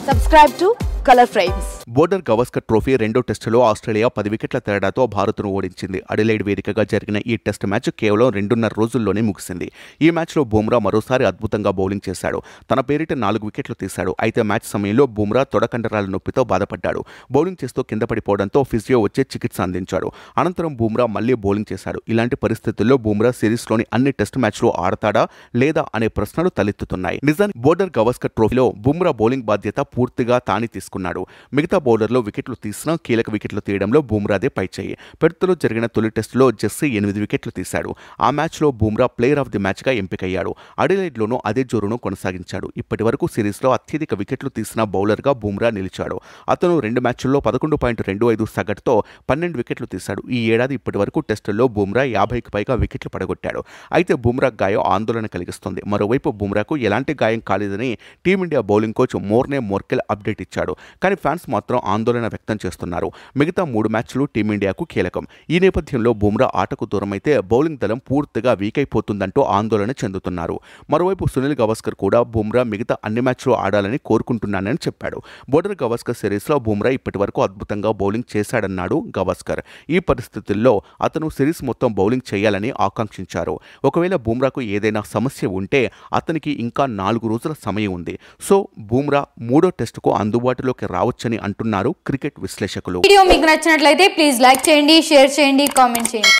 Subscribe to Color Frames. Border Gavaskar trophy రెండో టెస్టులో Australia 10 వికెట్ల తేడాతో భారత్ను ఓడించింది. అడిలైడ్ వేదికగా జరిగిన ఈ టెస్ట్ మ్యాచ్ కేవలం 2.5 రోజుల్లోనే ముగిసింది. ఈ మ్యాచ్లో బుమ్రా మరోసారి అద్భుతంగా బౌలింగ్ చేశాడు. తన పేరిట 4 వికెట్లు తీశాడు. అయితే మ్యాచ్ సమయంలో బుమ్రా తొడకండరాల నొప్పితో బాధపడ్డాడు. బౌలింగ్ చేస్తూ కింద పడిపోవడంతో ఫిజియో వచ్చే చికిత్స అందించాడు. అనంతరం బుమ్రా మళ్లీ బౌలింగ్ చేశాడు. ఇలాంటి పరిస్థితుల్లో బుమ్రా సిరీస్లోని అన్ని టెస్ట్ మ్యాచ్లు ఆడతాడా లేదా అనే ప్రశ్నలు తలెత్తుతున్నాయి. నిజానికి బోర్డర్ గవాస్కర్ ట్రోఫీలో బుమ్రా బౌలింగ్ బాధ్యత పూర్తిగా తానే తీసుకున్నాడు. మిగతా బౌలర్లో వికెట్లు తీసినా కీలక వికెట్లు తీయడంలో బుమ్రాదే పైచేయి. పెర్త్లో జరిగిన తొలి టెస్టులో జెస్సీ 8 వికెట్లు తీశాడు. ఆ మ్యాచ్లో బుమ్రా ప్లేయర్ ఆఫ్ ది మ్యాచ్గా ఎంపికయ్యాడు. అడిలైడ్లోనూ అదే జోరును కొనసాగించాడు. ఇప్పటి వరకు సిరీస్లో అత్యధిక వికెట్లు తీసిన బౌలర్గా బుమ్రా నిలిచాడు. అతను 2 మ్యాచ్ల్లో 11.25 సగటుతో 12 వికెట్లు తీశాడు. ఈ ఏడాది ఇప్పటి వరకు టెస్టుల్లో బుమ్రా 50కి పైగా వికెట్లు పడగొట్టాడు. అయితే బుమ్రా గాయం ఆందోళన కలిగిస్తుంది. మరోవైపు బుమ్రాకు ఎలాంటి గాయం కాలేదని team India bowling coach Morne Morkel update ఇచ్చాడు. కానీ ఫ్యాన్స్ మాత్రం ఆందోళన వ్యక్తం చేస్తున్నారు. మిగతా 3 మ్యాచ్లు టీమిండియాకు కీలకం. ఈ నేపథ్యంలో బుమ్రా ఆటకు దూరమైతే బౌలింగ్ దళం పూర్తిగా వీక్ అయిపోతుందంటూ ఆందోళన చెందుతున్నారు. మరోవైపు సునీల్ గవాస్కర్ కూడా బుమ్రా మిగతా అన్ని మ్యాచ్లు ఆడాలని కోరుకుంటున్నానని చెప్పాడు. బోర్డర్ గవాస్కర్ సిరీస్లో బుమ్రా ఇప్పటి వరకు అద్భుతంగా బౌలింగ్ చేశాడన్నాడు గవాస్కర్. ఈ పరిస్థితుల్లో అతను సిరీస్ మొత్తం బౌలింగ్ చేయాలని ఆకాంక్షించారు. ఒకవేళ బుమ్రాకు ఏదైనా సమస్య ఉంటే అతనికి ఇంకా 4 రోజుల సమయం ఉంది. సో బుమ్రా 3వ టెస్టుకు అందుబాటులోకి రావచ్చని అంటున్నారు క్రికెట్ విశ్లేషకులు. వీడియో మీకు నచ్చినట్లయితే ప్లీజ్ లైక్ చేయండి, షేర్ చేయండి, కామెంట్ చేయండి.